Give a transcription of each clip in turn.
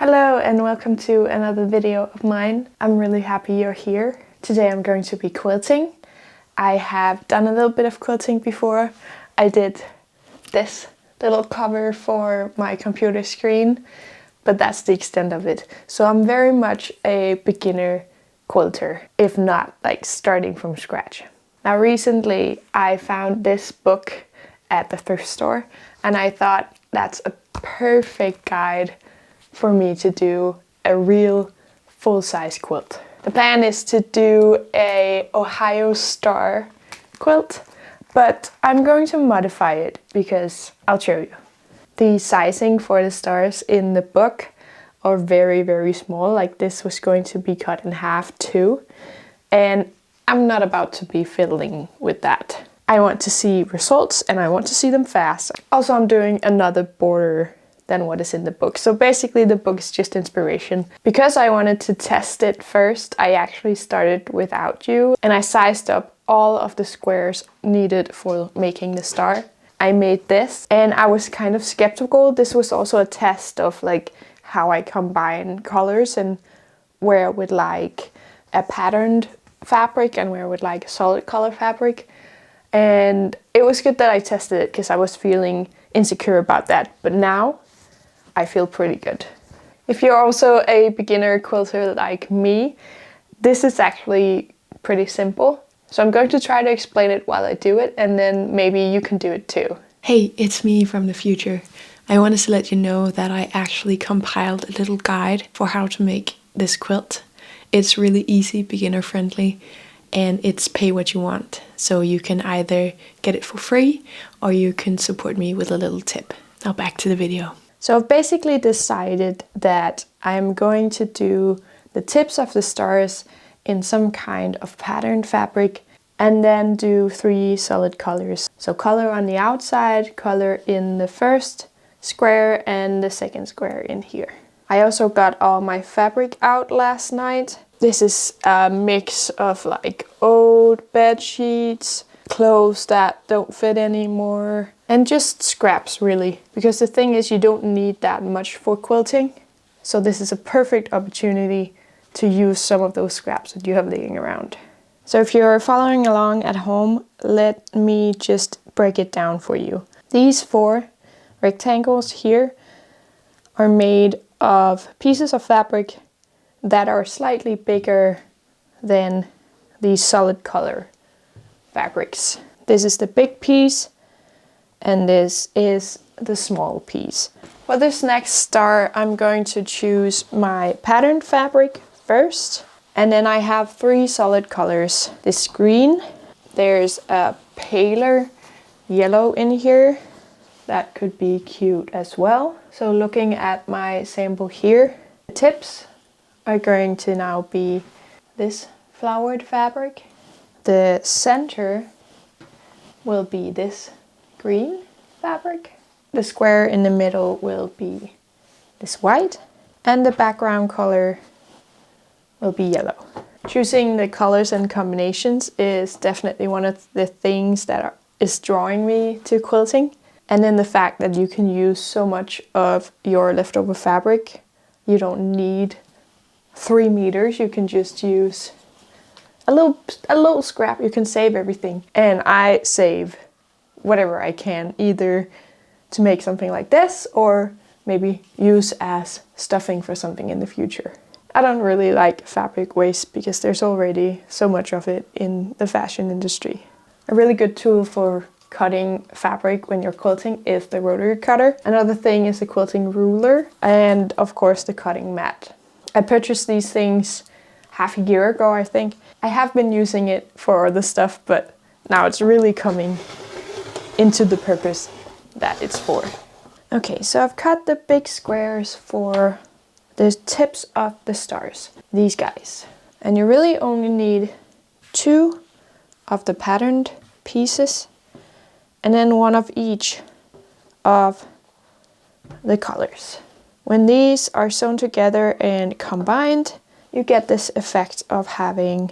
Hello and welcome to another video of mine. I'm really happy you're here. Today I'm going to be quilting. I have done a little bit of quilting before. I did this little cover for my computer screen, but that's the extent of it. So I'm very much a beginner quilter, if not like starting from scratch. Now recently I found this book at the thrift store and I thought that's a perfect guide for me to do a real full-size quilt. The plan is to do a Ohio star quilt, but I'm going to modify it because I'll show you. The sizing for the stars in the book are very, very small. Like this was going to be cut in half too, and I'm not about to be fiddling with that. I want to see results and I want to see them fast. Also, I'm doing another border than what is in the book. So basically the book is just inspiration. Because I wanted to test it first, I actually started without you and I sized up all of the squares needed for making the star. I made this and I was kind of skeptical. This was also a test of like how I combine colors and where I would like a patterned fabric and where I would like a solid color fabric. And it was good that I tested it because I was feeling insecure about that. But now I feel pretty good. If you're also a beginner quilter like me, this is actually pretty simple. So I'm going to try to explain it while I do it, and then maybe you can do it too. Hey, it's me from the future. I wanted to let you know that I actually compiled a little guide for how to make this quilt. It's really easy, beginner friendly, and it's pay what you want. So you can either get it for free or you can support me with a little tip. Now back to the video. So I've basically decided that I'm going to do the tips of the stars in some kind of patterned fabric and then do 3 solid colors. So color on the outside, color in the first square and the second square in here. I also got all my fabric out last night. This is a mix of like old bed sheets, clothes that don't fit anymore, and just scraps really, because the thing is you don't need that much for quilting. So this is a perfect opportunity to use some of those scraps that you have laying around. So if you're following along at home, let me just break it down for you. These 4 rectangles here are made of pieces of fabric that are slightly bigger than these solid color fabrics. This is the big piece and this is the small piece. For this next star, I'm going to choose my patterned fabric first, and then I have 3 solid colors. This green, there's a paler yellow in here that could be cute as well. So looking at my sample here, the tips are going to now be this flowered fabric. The center will be this green fabric. The square in the middle will be this white, and the background color will be yellow. Choosing the colors and combinations is definitely one of the things that is drawing me to quilting. And then the fact that you can use so much of your leftover fabric. You don't need 3 meters, you can just use a little scrap. You can save everything, and I save whatever I can, either to make something like this or maybe use as stuffing for something in the future. I don't really like fabric waste because there's already so much of it in the fashion industry. A really good tool for cutting fabric when you're quilting is the rotary cutter. Another thing is the quilting ruler, and of course the cutting mat. I purchased these things half a year ago, I think. I have been using it for other stuff, but now it's really coming into the purpose that it's for. Okay, so I've cut the big squares for the tips of the stars, these guys. And you really only need 2 of the patterned pieces and then 1 of each of the colors. When these are sewn together and combined, you get this effect of having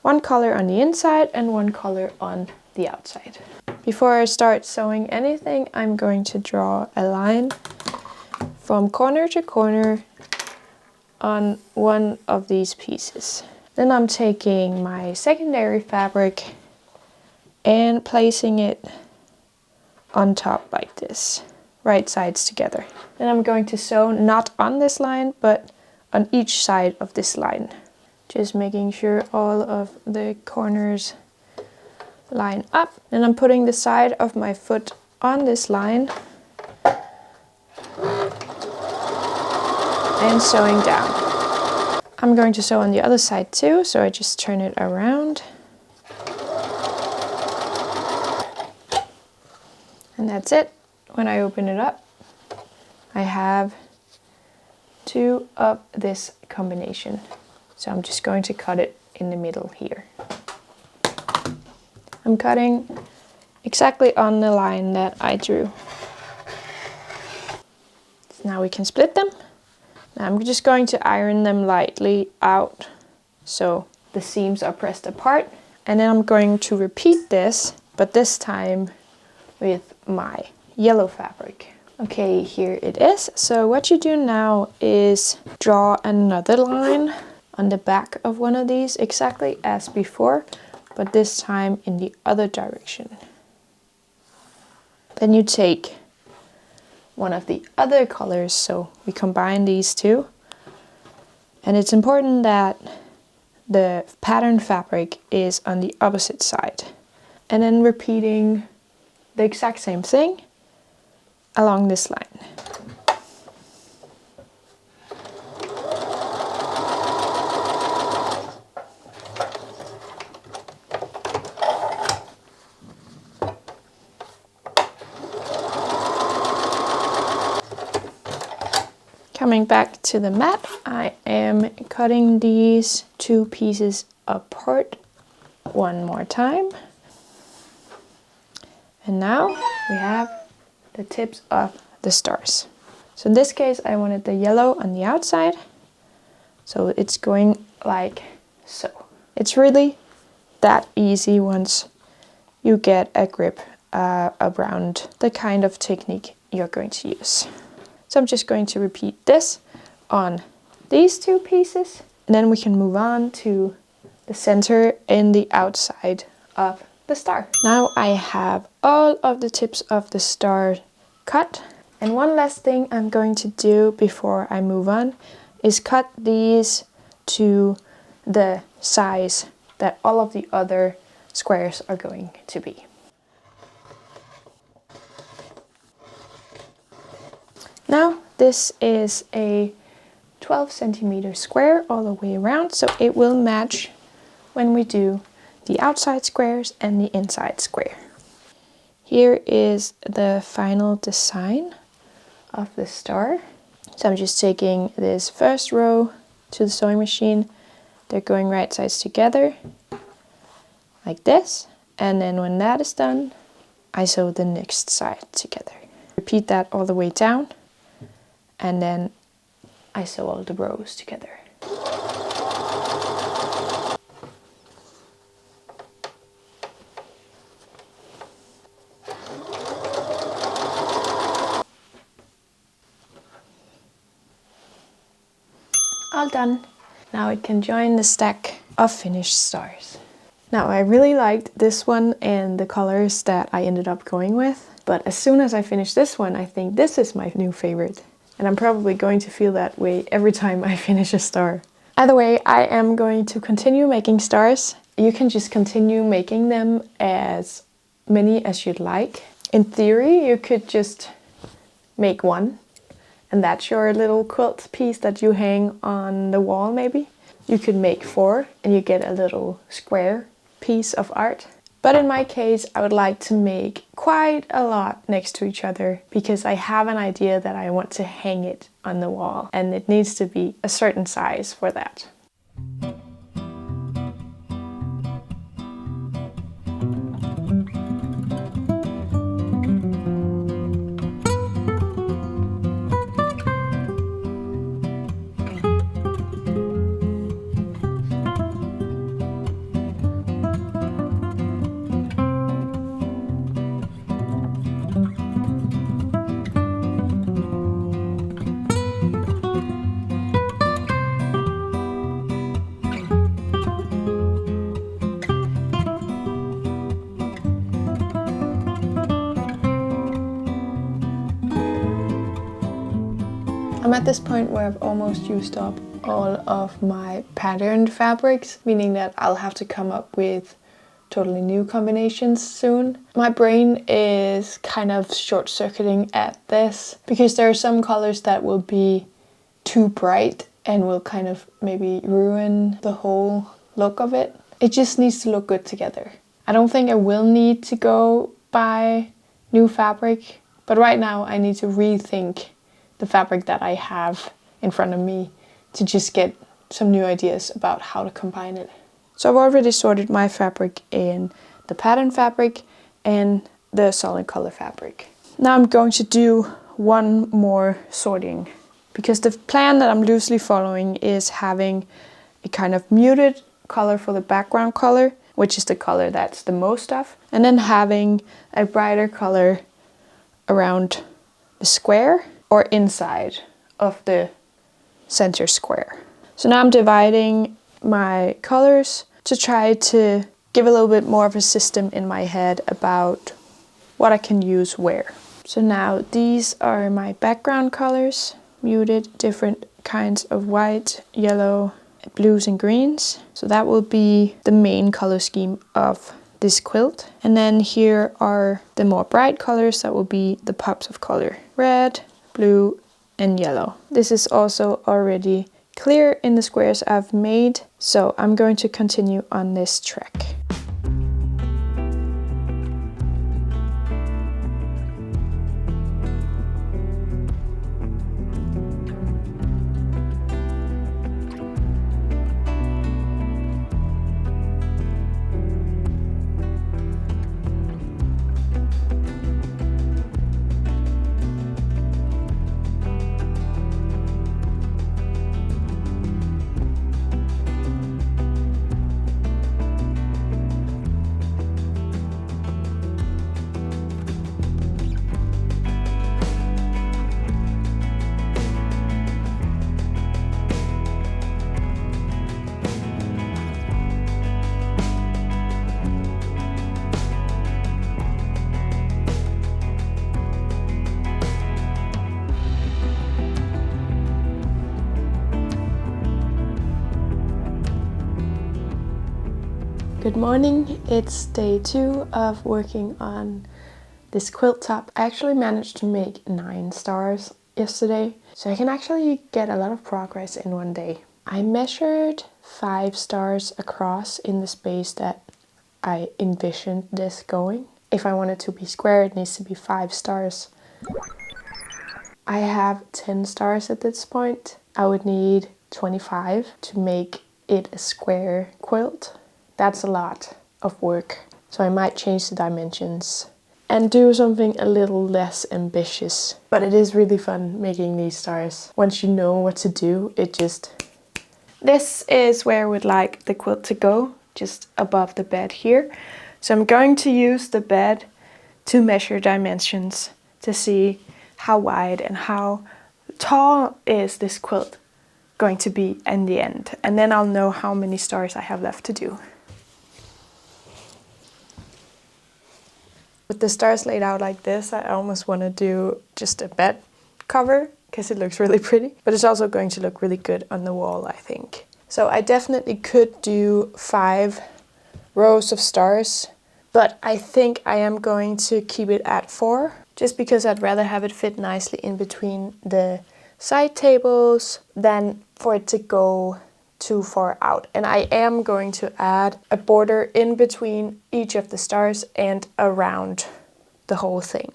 1 color on the inside and 1 color on the outside. Before I start sewing anything, I'm going to draw a line from corner to corner on one of these pieces. Then I'm taking my secondary fabric and placing it on top like this, right sides together. Then I'm going to sew not on this line, but on each side of this line. Just making sure all of the corners line up. Then I'm putting the side of my foot on this line and sewing down. I'm going to sew on the other side too, so I just turn it around. And that's it. When I open it up, I have two of this combination. So I'm just going to cut it in the middle here. I'm cutting exactly on the line that I drew. So now we can split them. Now I'm just going to iron them lightly out so the seams are pressed apart. And then I'm going to repeat this, but this time with my yellow fabric. Okay, here it is. So what you do now is draw another line on the back of one of these, exactly as before, but this time in the other direction. Then you take one of the other colors, so we combine these two. And it's important that the pattern fabric is on the opposite side. And then repeating the exact same thing along this line. Coming back to the mat, I am cutting these two pieces apart one more time. And now we have the tips of the stars. So in this case, I wanted the yellow on the outside. So it's going like so. It's really that easy once you get a grip around the kind of technique you're going to use. So I'm just going to repeat this on these two pieces, and then we can move on to the center and the outside of the star. Now I have all of the tips of the star cut, and one last thing I'm going to do before I move on is cut these to the size that all of the other squares are going to be. Now this is a 12 centimeter square all the way around, so it will match when we do the outside squares and the inside square. Here is the final design of the star. So I'm just taking this first row to the sewing machine. They're going right sides together like this, and then when that is done, I sew the next side together. Repeat that all the way down, and then I sew all the rows together. All done. Now it can join the stack of finished stars. Now I really liked this one and the colors that I ended up going with, but as soon as I finish this one, I think this is my new favorite. And I'm probably going to feel that way every time I finish a star. Either way, I am going to continue making stars. You can just continue making them as many as you'd like. In theory, you could just make one, and that's your little quilt piece that you hang on the wall maybe. You could make 4 and you get a little square piece of art. But in my case, I would like to make quite a lot next to each other because I have an idea that I want to hang it on the wall, and it needs to be a certain size for that. I'm at this point where I've almost used up all of my patterned fabrics, meaning that I'll have to come up with totally new combinations soon. My brain is kind of short-circuiting at this because there are some colors that will be too bright and will kind of maybe ruin the whole look of it. It just needs to look good together. I don't think I will need to go buy new fabric, but right now I need to rethink the fabric that I have in front of me to just get some new ideas about how to combine it. So I've already sorted my fabric in the pattern fabric and the solid color fabric. Now I'm going to do one more sorting because the plan that I'm loosely following is having a kind of muted color for the background color, which is the color that's the most of, and then having a brighter color around the square or inside of the center square. So now I'm dividing my colors to try to give a little bit more of a system in my head about what I can use where. So now these are my background colors, muted, different kinds of white, yellow, blues and greens. So that will be the main color scheme of this quilt. And then here are the more bright colors that will be the pops of color. Red, blue and yellow. This is also already clear in the squares I've made, so I'm going to continue on this track. Good morning, it's day 2 of working on this quilt top. I actually managed to make 9 stars yesterday, so I can actually get a lot of progress in one day. I measured 5 stars across in the space that I envisioned this going. If I want it to be square, it needs to be 5 stars. I have 10 stars at this point. I would need 25 to make it a square quilt. That's a lot of work, so I might change the dimensions and do something a little less ambitious. But it is really fun making these stars. Once you know what to do, This is where I would like the quilt to go, just above the bed here. So I'm going to use the bed to measure dimensions to see how wide and how tall is this quilt going to be in the end. And then I'll know how many stars I have left to do. With the stars laid out like this, I almost want to do just a bed cover because it looks really pretty, but it's also going to look really good on the wall, I think. So I definitely could do 5 rows of stars, but I think I am going to keep it at 4, just because I'd rather have it fit nicely in between the side tables than for it to go too far out. And I am going to add a border in between each of the stars and around the whole thing.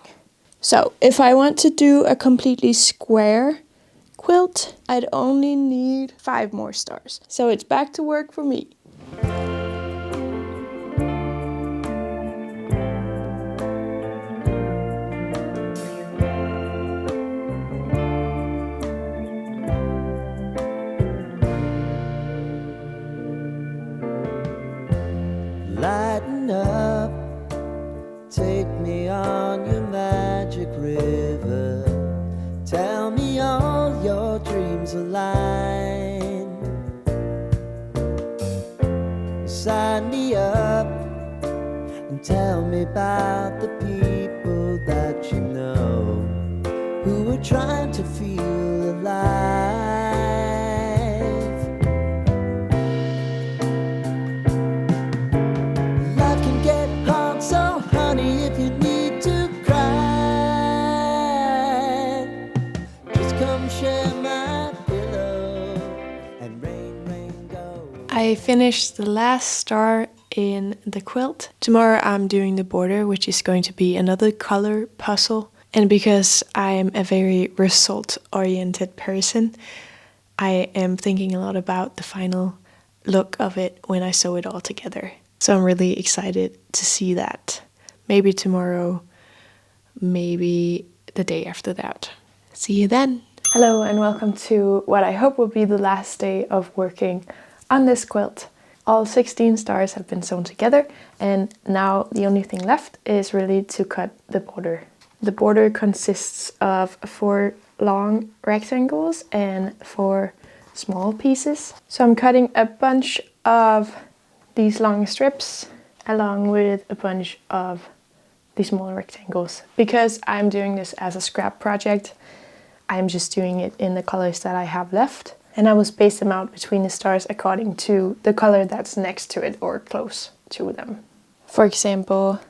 So if I want to do a completely square quilt, I'd only need 5 more stars. So it's back to work for me. Lighten up, take me on your magic river. Tell me all your dreams align. Sign me up and tell me about the people that you know who are trying to feel alive. I finished the last star in the quilt. Tomorrow I'm doing the border, which is going to be another color puzzle. And because I am a very result-oriented person, I am thinking a lot about the final look of it when I sew it all together. So I'm really excited to see that. Maybe tomorrow, maybe the day after that. See you then. Hello and welcome to what I hope will be the last day of working on this quilt. All 16 stars have been sewn together, and now the only thing left is really to cut the border. The border consists of 4 long rectangles and 4 small pieces. So I'm cutting a bunch of these long strips along with a bunch of the smaller rectangles. Because I'm doing this as a scrap project, I'm just doing it in the colors that I have left, and I will space them out between the stars according to the color that's next to it or close to them. For example,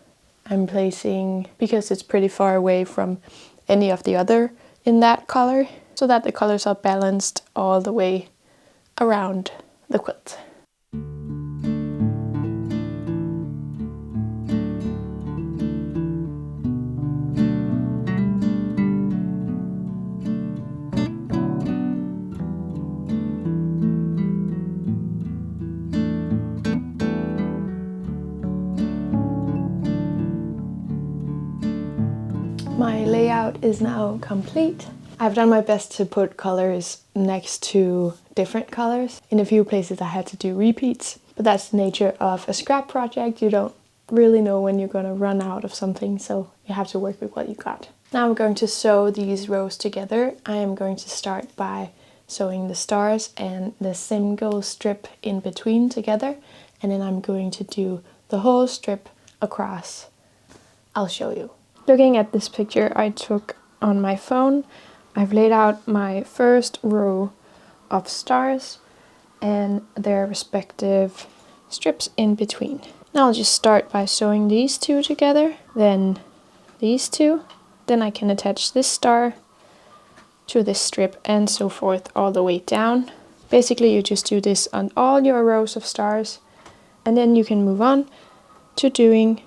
I'm placing, because it's pretty far away from any of the other in that color, so that the colors are balanced all the way around the quilt. My layout is now complete. I've done my best to put colors next to different colors. In a few places I had to do repeats, but that's the nature of a scrap project. You don't really know when you're going to run out of something, so you have to work with what you got. Now I'm going to sew these rows together. I am going to start by sewing the stars and the single strip in between together, and then I'm going to do the whole strip across. I'll show you. Looking at this picture I took on my phone, I've laid out my first row of stars and their respective strips in between. Now I'll just start by sewing these 2 together, then these 2, then I can attach this star to this strip and so forth all the way down. Basically you just do this on all your rows of stars, and then you can move on to doing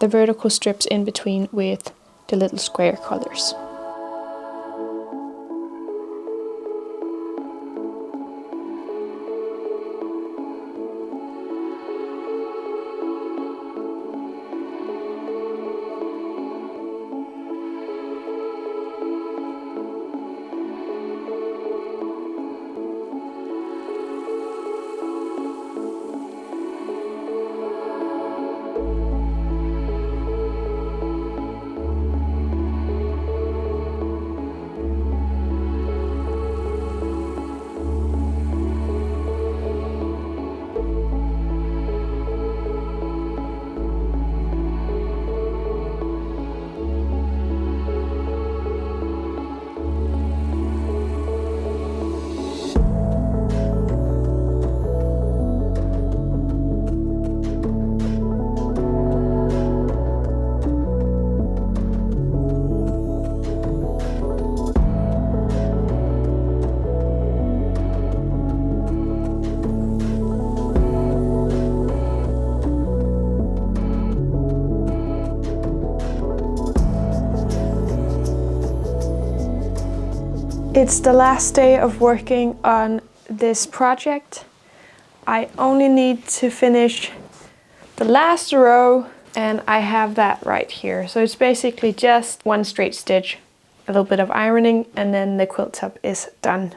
the vertical strips in between with the little square colors. It's the last day of working on this project. I only need to finish the last row, and I have that right here. So it's basically just 1 straight stitch, a little bit of ironing, and then the quilt top is done.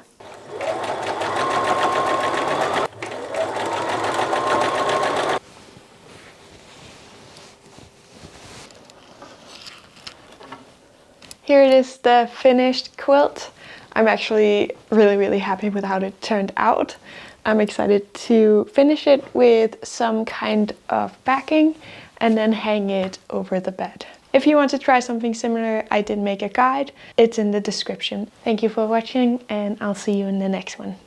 Here it is, the finished quilt. I'm actually really happy with how it turned out. I'm excited to finish it with some kind of backing and then hang it over the bed. If you want to try something similar, I did make a guide. It's in the description. Thank you for watching, and I'll see you in the next one.